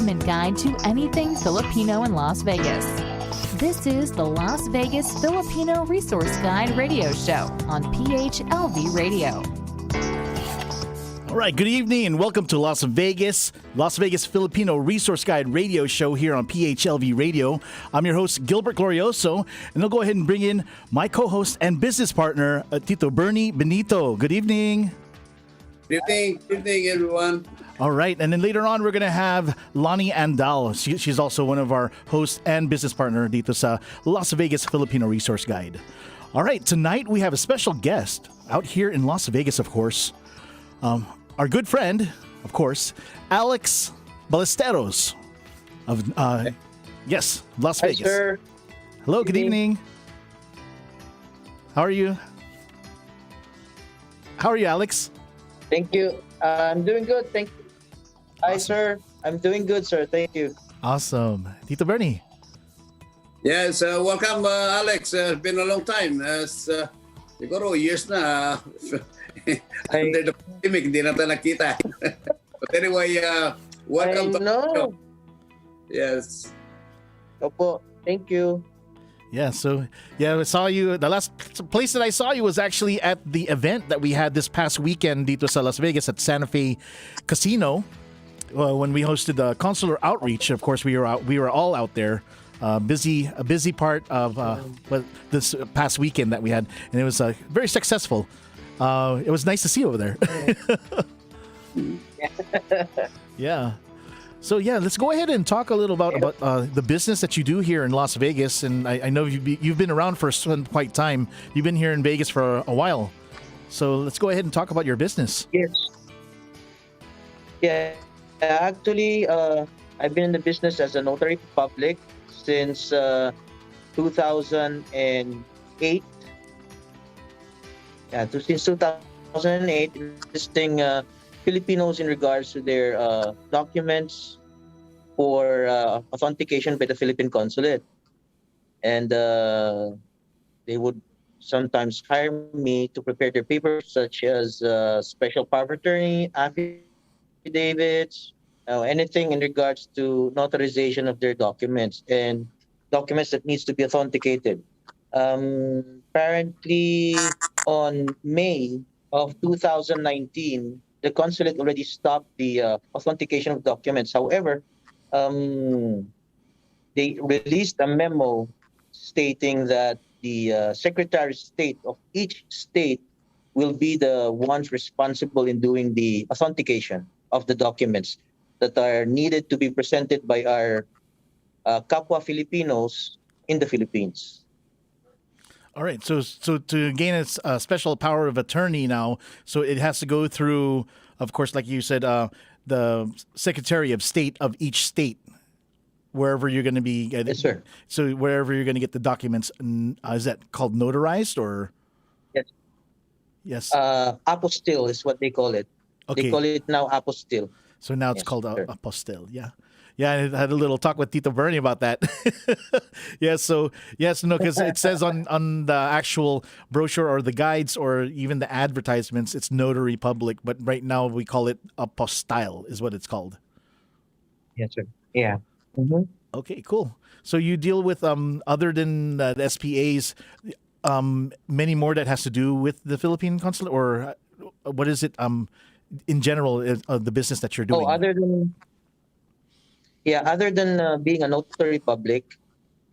ultimate guide to anything Filipino in Las Vegas. This is the Las Vegas Filipino Resource Guide radio show on PHLV Radio. All right, good evening and welcome to Las Vegas Filipino Resource Guide radio show here on PHLV Radio. I'm your host, Gilbert Glorioso, and I'll go ahead and bring in my co-host and business partner, Tito Bernie Benito. Good evening. Good evening, everyone. All right, and then later on, we're going to have Lonnie Andal. She's also one of our hosts and business partner dito sa Las Vegas Filipino Resource Guide. All right, tonight we have a special guest out here in Las Vegas, of course. Our good friend, of course, Alex Ballesteros of, Las Vegas. Hi, sir. Hello, good evening. How are you? How are you, Alex? Thank you. I'm doing good. Thank you. Hi, sir. I'm doing good, sir. Thank you. Awesome. Tito Bernie. Yes, welcome, Alex. It's been a long time. Siguro years na. Under the pandemic, hindi na tayo nakita. But anyway, welcome to the show. Yes. Opo. Thank you. Yeah, I saw you. The last place that I saw you was actually at the event that we had this past weekend dito sa Las Vegas at Santa Fe Casino. When we hosted the consular outreach, of course, we were all out there. A busy part of this past weekend that we had, and it was very successful. It was nice to see you over there. Yeah. So let's go ahead and talk a little about the business that you do here in Las Vegas. And I know you've been around for quite time. You've been here in Vegas for a while. So let's go ahead and talk about your business. Yes. Yeah. Actually, I've been in the business as a notary public since 2008. Yeah, since 2008, assisting Filipinos in regards to their documents for authentication by the Philippine consulate. And they would sometimes hire me to prepare their papers, such as special power of attorney, affidavits, anything in regards to notarization of their documents and documents that needs to be authenticated. Apparently, on May of 2019, the consulate already stopped the authentication of documents. However, they released a memo stating that the Secretary of State of each state will be the ones responsible in doing the authentication of the documents that are needed to be presented by our kapwa Filipinos in the Philippines. All right. So to gain a special power of attorney now, so it has to go through, of course, like you said, the Secretary of State of each state, wherever you're going to be. Yes, sir. So wherever you're going to get the documents, is that called notarized or? Yes. Yes. Apostille is what they call it. Okay. They call it now apostille. So now it's called sure. apostille. Yeah. Yeah, I had a little talk with Tito Bernie about that. Because it says on the actual brochure or the guides or even the advertisements, it's notary public, but right now we call it apostille is what it's called. Yes, sir. Yeah. Mm-hmm. Okay, cool. So you deal with other than the SPAs, many more that has to do with the Philippine consulate, or what is it in general the business that you're doing? Other than being a notary public,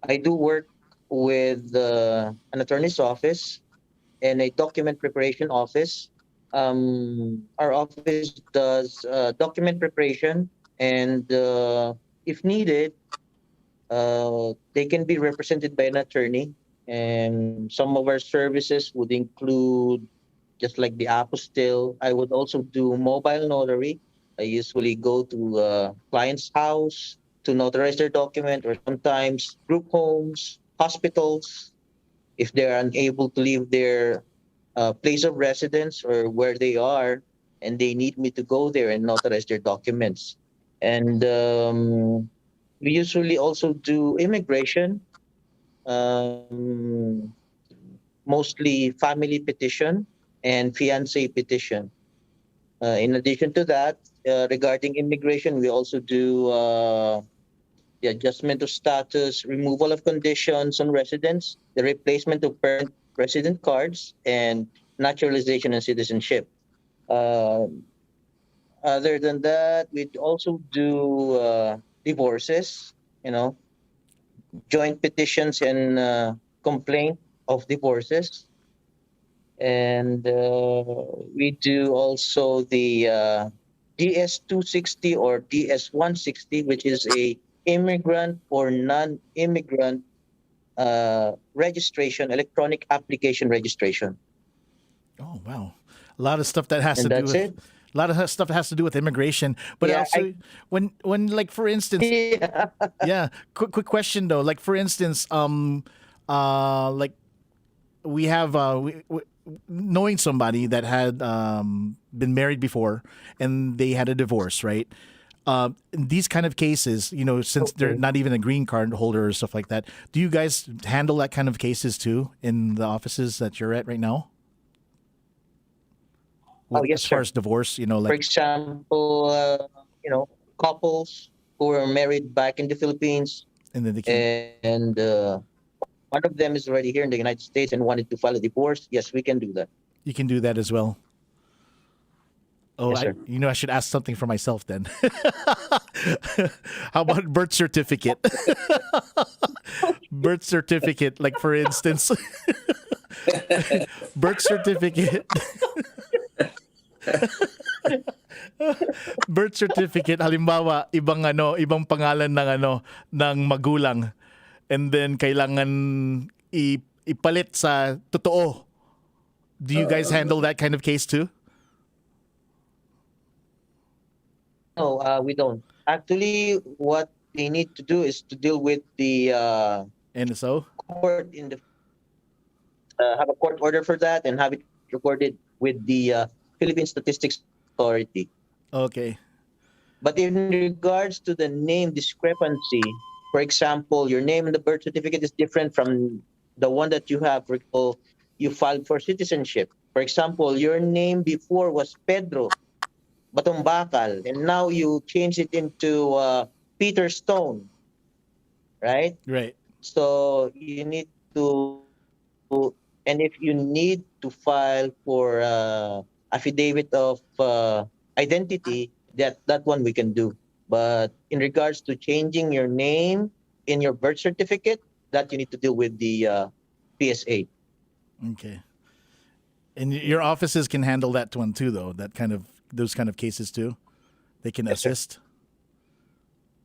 I do work with an attorney's office and a document preparation office. Our office does document preparation, and if needed, they can be represented by an attorney. And some of our services would include, just like the apostille, I would also do mobile notary. I usually go to a client's house to notarize their document, or sometimes group homes, hospitals, if they're unable to leave their place of residence or where they are, and they need me to go there and notarize their documents. And we usually also do immigration, mostly family petition and fiancé petition. In addition to that, regarding immigration, we also do the adjustment of status, removal of conditions on residence, the replacement of permanent resident cards, and naturalization and citizenship. Uh, Other than that, we also do divorces, you know, joint petitions and complaint of divorces. And we do also the DS 260 or DS 160, which is a immigrant or non-immigrant registration, electronic application registration. Oh wow, a lot of stuff that has to And do that's with it. a lot of stuff that has to do with immigration. But Yeah, also, when like for instance, yeah. yeah, quick question though. Like for instance, like we have knowing somebody that had been married before and they had a divorce, right? In these kind of cases, you know, since they're Okay. not even a green card holder or stuff like that, do you guys handle that kind of cases too in the offices that you're at right now? Oh, With yes, as far sir. as divorce, you know, For like example, couples who were married back in the Philippines, and then they can and one of them is already here in the United States and wanted to file a divorce. Yes, we can do that. you can do that as well. Oh, Yes, sir. I should ask something for myself then. How about birth certificate? Birth certificate, like for instance, birth certificate. Birth certificate, halimbawa, ibang pangalan ng ng magulang, and then kailangan ipalit sa totoo. Do you guys handle that kind of case too? No, we don't. Actually, what they need to do is to deal with the And so, court in the have a court order for that and have it recorded with the Philippine Statistics Authority. okay, But in regards to the name discrepancy, for example, your name in the birth certificate is different from the one that you have. For example, you filed for citizenship. For example, your name before was Pedro Batumbakal, and now you change it into Peter Stone, right? right. So you need to, and if you need to file for affidavit of identity, that one we can do. But in regards to changing your name in your birth certificate, that you need to deal with the PSA. Okay. And your offices can handle that one too, though. Those kind of cases too. They can Yes, sir. assist.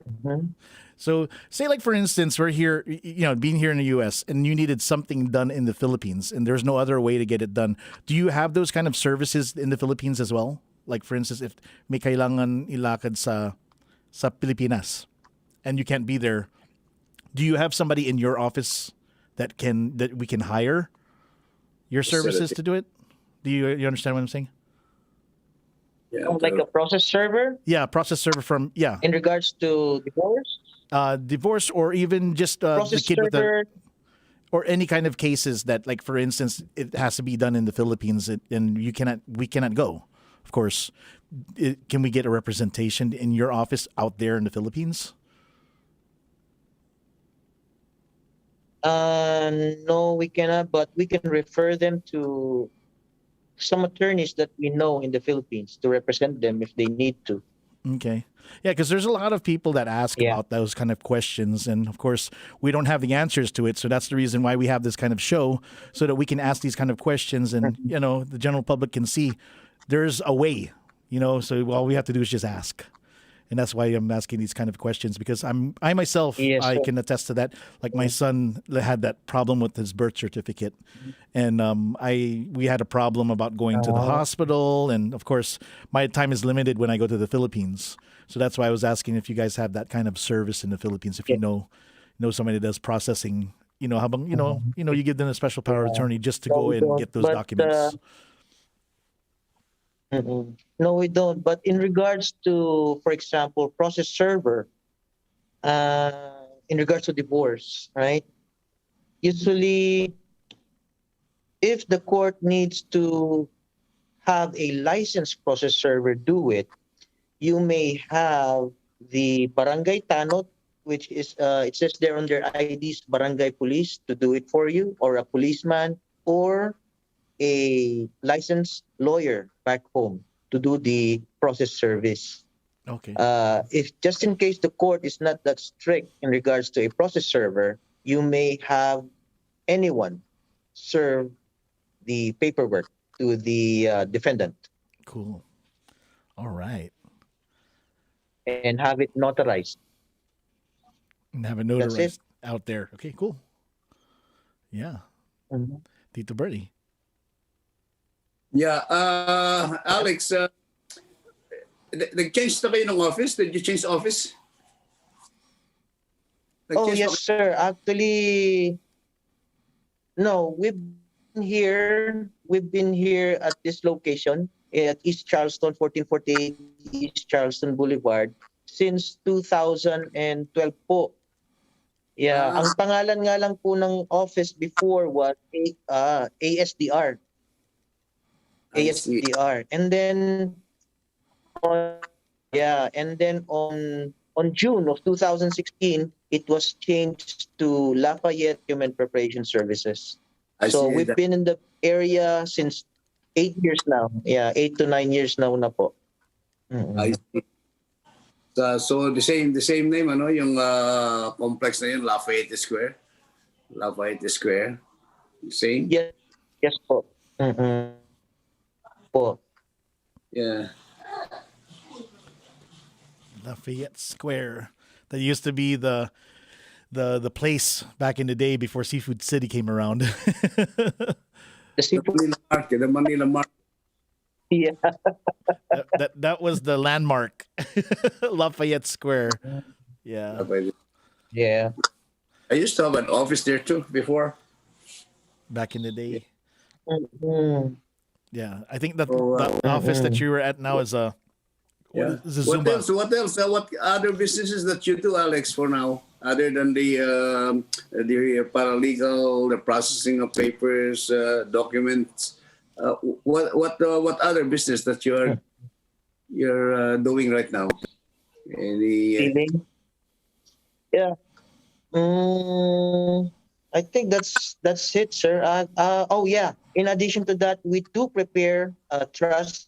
Mhm. So, say like for instance, we're here, you know, being here in the U.S. and you needed something done in the Philippines, and there's no other way to get it done. Do you have those kind of services in the Philippines as well? Like for instance, if may kailangan ilakad sa Pilipinas, and you can't be there, do you have somebody in your office that we can hire your services Facility. to do it? Do you understand what I'm saying? Yeah, Like a process server Yeah, process server from in regards to divorce, divorce, or even just the process kid with the server. or any kind of cases that, like for instance, it has to be done in the Philippines, and we cannot go. Of course, can we get a representation in your office out there in the Philippines? No, we cannot, but we can refer them to some attorneys that we know in the Philippines to represent them if they need to. Okay. Yeah, because there's a lot of people that ask Yeah. about those kind of questions. And of course, we don't have the answers to it. So that's the reason why we have this kind of show, so that we can ask these kind of questions and, you know, the general public can see there's a way, you know, so all we have to do is just ask. And that's why I'm asking these kind of questions, because I myself, Yes, I sir. can attest to that. Like my son had that problem with his birth certificate, and we had a problem about going to the Oh. hospital, and of course my time is limited when I go to the Philippines. So that's why I was asking if you guys have that kind of service in the Philippines. If you Yeah. know somebody that does processing, you know, habang, you give them a special power of Yeah. attorney just to No, go we and don't. get those But documents. no, we don't. But in regards to, for example, process server, in regards to divorce, right? Usually, if the court needs to have a licensed process server do it, you may have the barangay tanod, which is it says there on their IDs, barangay police to do it for you, or a policeman, or a licensed lawyer back home to do the process service. Okay. If just in case the court is not that strict in regards to a process server, you may have anyone serve the paperwork to the defendant Cool. All right. and have it notarized. And have it That's it. notarized out there. Okay, cool. Yeah. Mhm. Tito Birdie. Yeah, Alex, nag-change na kayo ng office? Did you change office? Oh, Nag-change yes, sir. Actually, no, we've been here at this location at East Charleston, 1448 East Charleston Boulevard since 2012 po. Yeah, ang pangalan nga lang po ng office before was ASDR. I see. ASDR. And then on June of 2016, it was changed to Lafayette Human Preparation Services. I So see we've that. been in the area since 8 years now. Yeah, 8 to 9 years now na po. I see. So the same name, ano, yung complex na yun, Lafayette Square. Lafayette Square. Same? Yes, yes po. Po. Yeah. Lafayette Square. That used to be the place back in the day before Seafood City came around. The The seafood, Manila Market. The Manila Market. yeah. that was the landmark. Lafayette Square. Yeah. Lafayette. Yeah. I used to have an office there too before. Back in the day. Mhm. Yeah. I think that Oh, wow. the office that you were at now is a Yeah. is a What Zumba. else? What else? What other businesses that you do, Alex, for now, other than the paralegal, the processing of papers, documents? What other business that you're doing right now? Any? Feeling? Yeah. I think that's it, sir. Oh yeah. In addition to that, we do prepare trusts,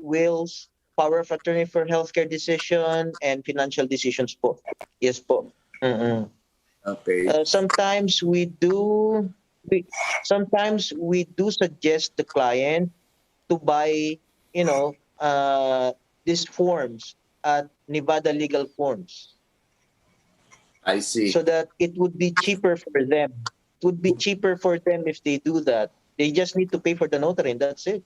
wills, power of attorney for healthcare decision, and financial decisions po. Yes po. Okay. Sometimes we do suggest the client to buy, these forms at Nevada Legal Forms, I see. so that it would be cheaper for them. It would be cheaper for them if they do that. They just need to pay for the notary and that's it.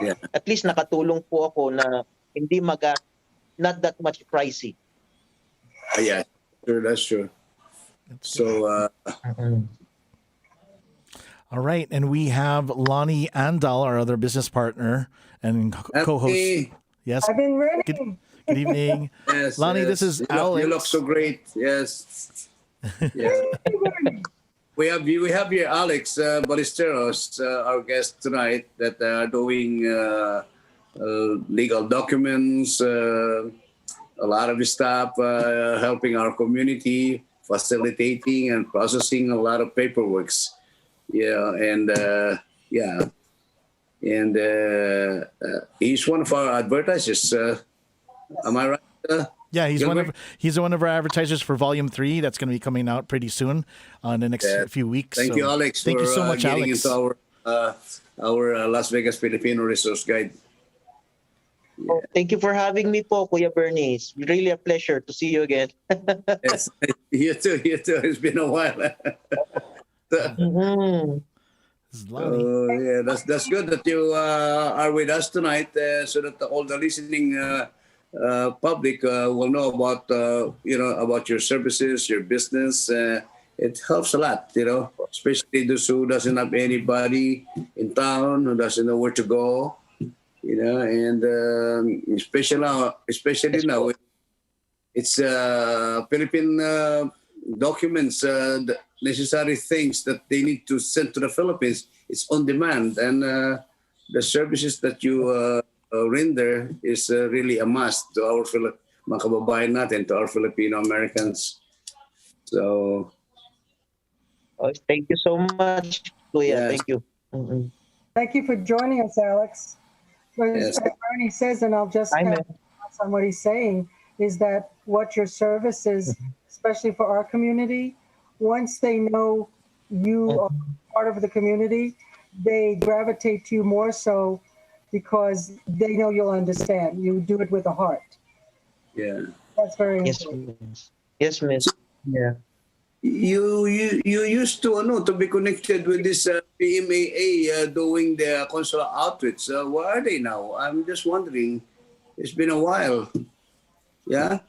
Yeah. At least nakatulong po ako na hindi not that much pricey. Yeah. Sure. That's true. So. All right, and we have Lonnie Andal, our other business partner and co-host. Hey, Yes. I've been running. Good evening. yes, Lonnie, yes. this is You Alex. look so great. Yes. Yeah. We have here Alex Ballesteros, our guest tonight, that are doing legal documents, a lot of stuff, helping our community, facilitating and processing a lot of paperwork. Yeah, and he's one of our advertisers. Am I right? Yeah, he's Gilbert? one of our advertisers for Volume 3. That's going to be coming out pretty soon in the next Yeah. few weeks. Thank So you, Alex. Thank you for, so much, getting Alex. into our Las Vegas Filipino Resource Guide. Oh, thank you for having me po, Kuya Bernice. Really a pleasure to see you again. Yes, you too. It's been a while. Mhm. This is Lonnie. Yeah, that's good that you are with us tonight, so that all the listening public will know about about your services, your business. It helps a lot, especially those who doesn't have anybody in town, who doesn't know where to go, and especially now, it's Philippine documents, the necessary things that they need to send to the Philippines. It's on demand, and the services that you render is really a must to our mga kababayan natin, to our Filipino Americans. So, Thank you so much, Kuya. yes, Thank you. Mm-mm. Thank you for joining us, Alex. yes, As Ernie says, and I'll just Hi, kind ma'am. of pass on what he's saying, is that what your service is, especially for our community, once they know you are part of the community, they gravitate to you more so because they know you'll understand. You do it with a heart. yeah. That's very Yes, important. miss. Yes, miss. Yeah. You used to to be connected with this PMAA doing the consular outreach. Where are they now? I'm just wondering. It's been a while. Yeah.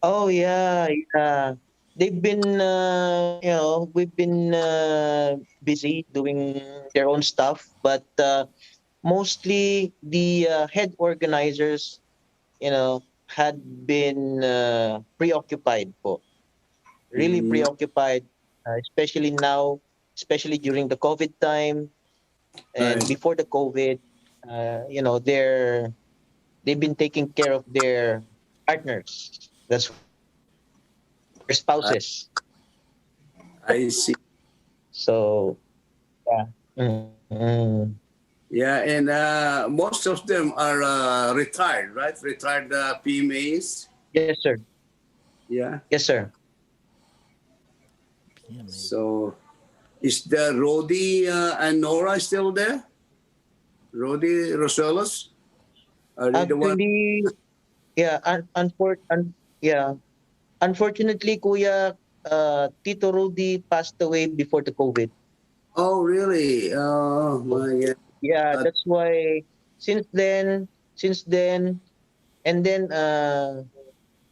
Oh, yeah, yeah. They've been, we've been busy doing their own stuff, but mostly the head organizers, had been preoccupied po. Really Mm, preoccupied, especially now, especially during the COVID time and right. before the COVID. They've been taking care of their partners. That's their I, spouses. I see. So yeah. Mm. Yeah, and most of them are retired, right? Retired PMAs. Yes, sir. Yeah. Yes, sir. So is the Rodi and Nora still there? Rodi Roselos? Are they the one? Actually, yeah. Yeah. Unfortunately, Kuya, Tito Rudy passed away before the COVID. Oh, really? Oh, my Yeah, God. that's why since then, and then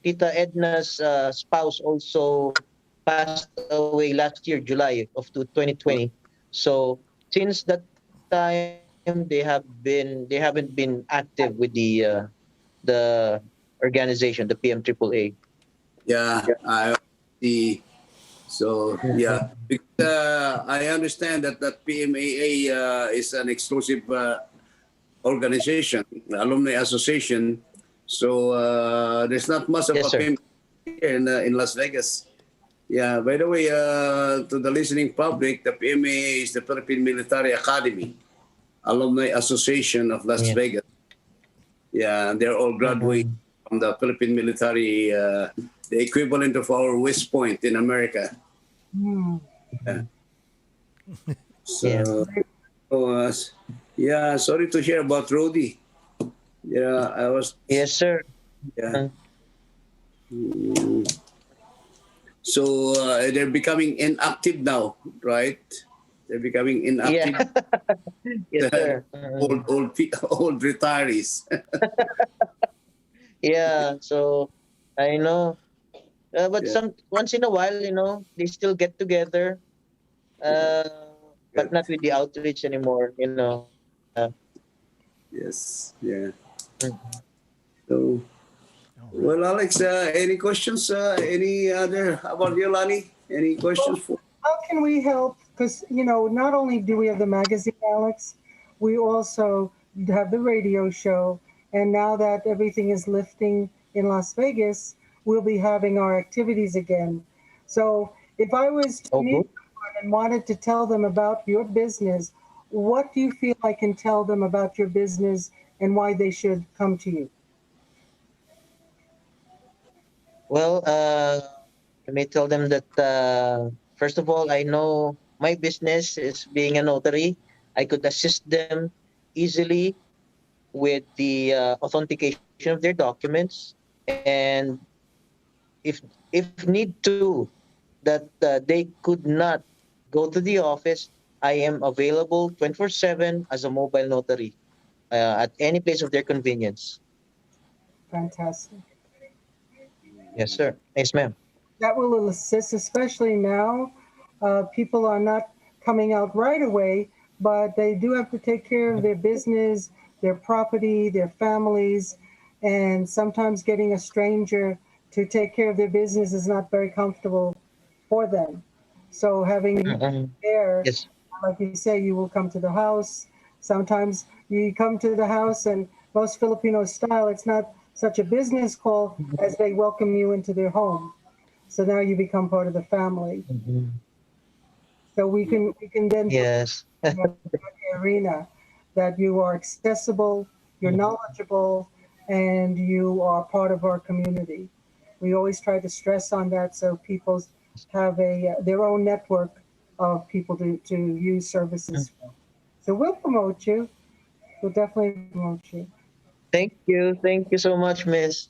Tita Edna's spouse also passed away last year, July of 2020. So since that time, they haven't been active with the organization, the PMAAA. Yeah, I see. So, yeah. Because, I understand that PMAA is an exclusive organization, alumni association. So there's not much of Yes, a sir. PMAA here in Las Vegas. Yeah, by the way, to the listening public, the PMA is the Philippine Military Academy Alumni Association of Las Yeah. Vegas. Yeah, they're all graduates Mm-mm. from the Philippine military, the equivalent of our West Point in America. Hmm. Yeah. Yeah. So, uh, yeah, sorry to hear about Rodi. Yeah, I was, Yes, sir. yeah. Mm. So they're becoming inactive now, right? They're becoming Yeah. inactive. Yes, sir. Old retirees. Yeah. So I know, but Yeah, some once in a while, they still get together, uh, but good. not with the outreach anymore. Yeah. Yes, yeah. Mm. So, well, Alex, any questions? Any other? How about you, Lani? Any questions for? How can we help? Because, not only do we have the magazine, Alex, we also have the radio show. And now that everything is lifting in Las Vegas, we'll be having our activities again. So if I was to Oh, meet good. someone and wanted to tell them about your business, what do you feel I can tell them about your business and why they should come to you? Well, let me tell them that first of all, I know my business is being a notary. I could assist them easily with the authentication of their documents, and if need to, that they could not go to the office, I am available 24/7 as a mobile notary at any place of their convenience. Fantastic. Yes, sir. Yes, ma'am. That will assist, especially now. People are not coming out right away, but they do have to take care of their business, their property, their families, and sometimes getting a stranger to take care of their business is not very comfortable for them. So having you Mm-mm. there, Yes. like you say, you will come to the house. Sometimes You come to the house, and most Filipino style, it's not such a business call as they welcome you into their home. So now you become part of the family. Mhm. So we can then put Yes. in the arena that you are accessible, you're knowledgeable, and you are part of our community. We always try to stress on that so people have their own network of people to use services. So we'll promote you. We'll definitely promote you. Thank you. Thank you so much, Miss.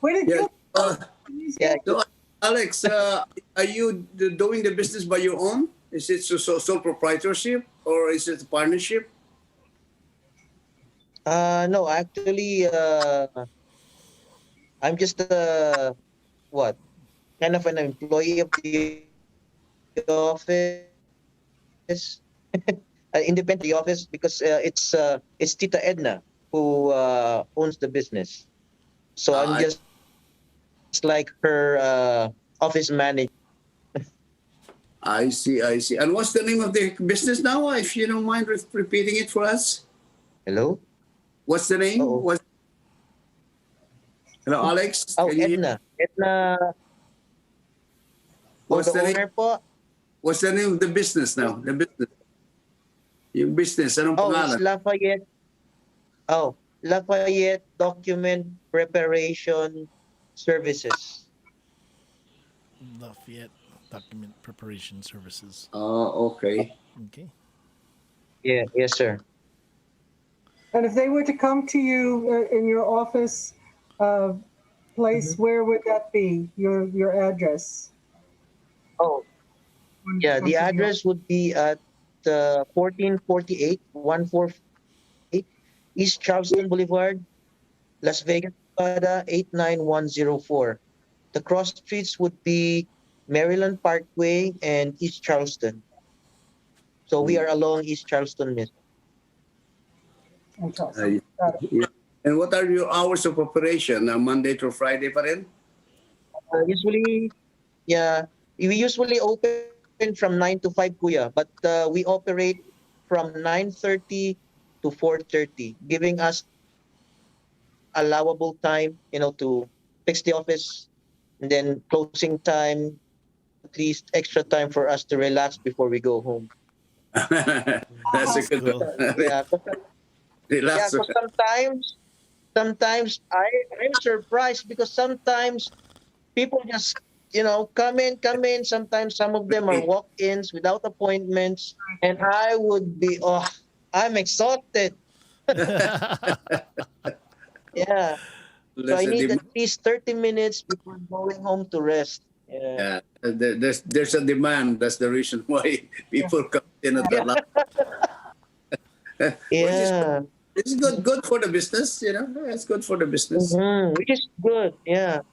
Where did Yeah. you Uh, Yeah. so, Alex, are you doing the business by your own? Is it sole proprietorship or is it a partnership? No, actually, I'm just what kind of an employee of the office, independent of the office because it's Tita Edna who owns the business. So I'm I just like her office manager. I see, I see. And what's the name of the business now, if you don't mind repeating it for us? Hello. What's the name? Oh. Hello, Alex? Oh, Can you hear? Edna. Edna. Oh, What's the the name? owner po. What's the name of the business now? The business. Yung business, anong Oh, it's pangalan? Lafayette. Oh, Lafayette Document Preparation Services. Lafayette Document Preparation Services. Oh, okay. Okay. Yeah. Yes, sir. And if they were to come to you in your office place, where would that be? Your address? Oh, When they yeah. come The to your- address would be at 1448 1448 East Charleston Boulevard, Las Vegas, Nevada 89104. The cross streets would be Maryland Parkway and East Charleston. So we are along East Charleston, Miss. in Charleston. Got it. Yeah. And what are your hours of operation? Monday to Friday pa rin? Usually, yeah, we usually open from 9 to 5, kuya, but we operate from 9:30 to 4:30, giving us allowable time, to fix the office, and then closing time, at least extra time for us to relax before we go home. That's a That's good cool. Yeah, yeah, relax. because sometimes I'm surprised because sometimes people just come in. Sometimes some of them are walk-ins without appointments, and I would be I'm exhausted. Yeah, so I Less a need at demand. least 30 minutes before going home to rest. Yeah. Yeah. There's a demand. That's the reason why people come in at Yeah. that last. Which is Yeah. it's good for the business. It's good for the business. Which is good. Yeah.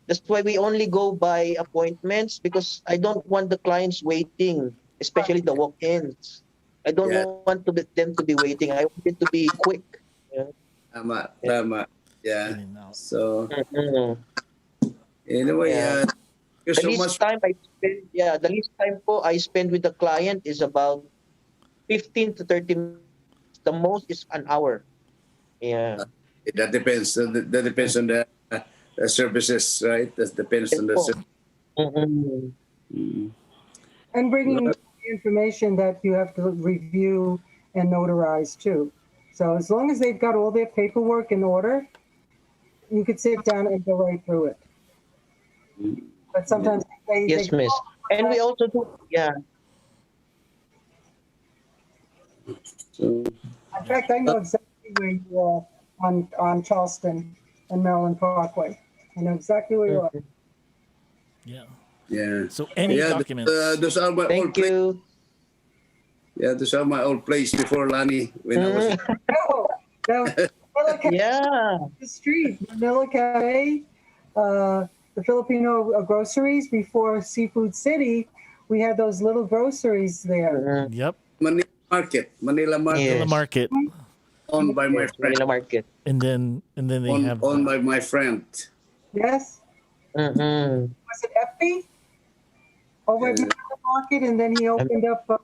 That's why we only go by appointments because I don't want the clients waiting, especially the walk-ins. I don't Yeah. want them to be waiting. I want it to be quick. Yeah. Tama, Yeah. tama. Yeah. In and out. So Mhm. anyway, Yeah. thank you The so least much. time I spend, the least time po I spend with the client is about 15 to 30 minutes. The most is an hour. Yeah. That depends. That depends on the services, right? That depends Yes on the po. service. Mhm. Mm. And bringing information that you have to review and notarize too. So as long as they've got all their paperwork in order, you could sit down and go right through it. But sometimes they Yes, miss. And we also do, yeah. So, in fact, I know exactly where you are on Charleston and Maryland Parkway. I know exactly where you are. Mhm. Yeah. yeah. So any Yeah, documents. those are my old Thank place. you. Yeah, those are my old place before Lani when I was. Oh, the Manila Cafe, Yeah. the street, Manila Cafe, the Filipino groceries before Seafood City. We had those little groceries there. Mhm. Yep. Manila Market, Manila Yes. Market. owned by my Yes, friend. Manila Market. And then they Owned, have owned the, by my friend. Yes, Mm-hmm. was it FB over at Uh, Manila Market, and then he opened up, a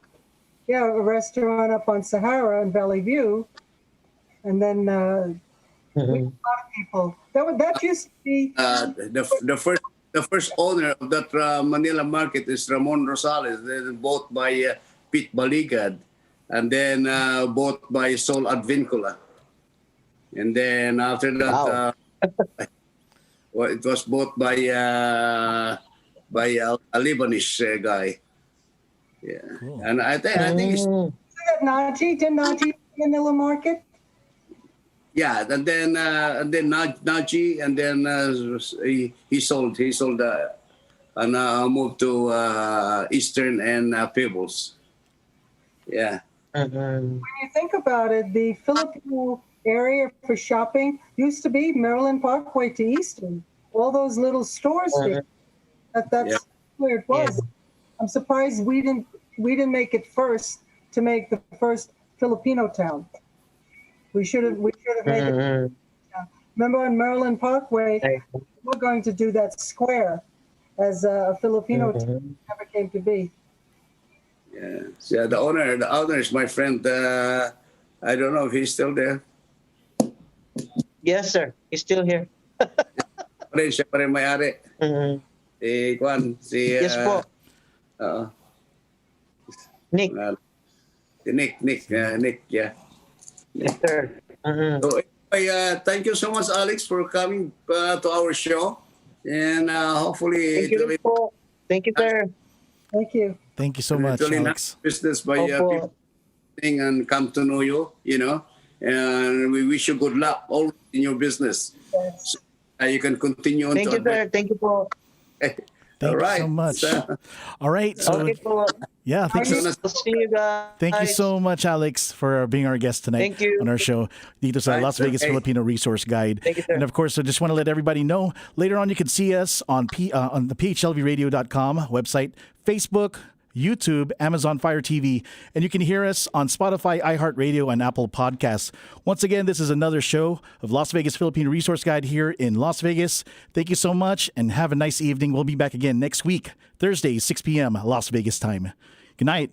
restaurant up on Sahara in Valley View. and then we had a lot of people. That used to be. The first owner of that Manila market is Ramon Rosales, then bought by Pete Baligad, and then bought by Sol Advincula. And then after that, well, it was bought by a Lebanese guy. Yeah, cool. And I think it's that Najee. Did Najee Manila market? Yeah, and then Najee, and then he sold and moved to Eastern and Peebles. Yeah. When you think about it, the Filipino area for shopping used to be Maryland Parkway to Eastern. All those little stores there. That's where it was. Yeah. I'm surprised we didn't make it first to make the first Filipino town. We should have made it. Remember on Maryland Parkway, we're going to do that square as a Filipino town never came to be. Yeah. So the owner is my friend. I don't know if he's still there. Yes, sir. He's still here. Siya pa rin may-ari. Si Juan, yes po. Nick. Nick, yeah. Yes, sir. So, anyway, thank you so much, Alex, for coming to our show. And hopefully... Thank you, sir. Thank you. Thank you so much, Alex. Business by people and come to know you, and we wish you good luck all in your business. Yes. So, you can continue on. Thank you, sir. Thank you po. Thank you so much. All right. So, yeah, thank you. See you guys. Thank you so much, Alex, for being our guest tonight on our show. Dito sa Las Vegas Filipino Resource Guide. Thank you, sir. And of course, I just want to let everybody know, later on you can see us on the phlvradio.com website, Facebook, YouTube, Amazon Fire TV, and you can hear us on Spotify, iHeartRadio, and Apple Podcasts. Once again, this is another show of Las Vegas Filipino Resource Guide here in Las Vegas. Thank you so much, and have a nice evening. We'll be back again next week, Thursday, 6 p.m. Las Vegas time. Good night.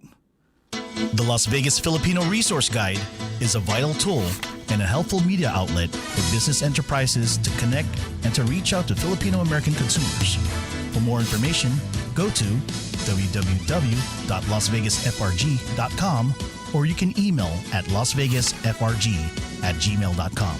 The Las Vegas Filipino Resource Guide is a vital tool and a helpful media outlet for business enterprises to connect and to reach out to Filipino American consumers. For more information, go to www.lasvegasfrg.com or you can email at lasvegasfrg@gmail.com.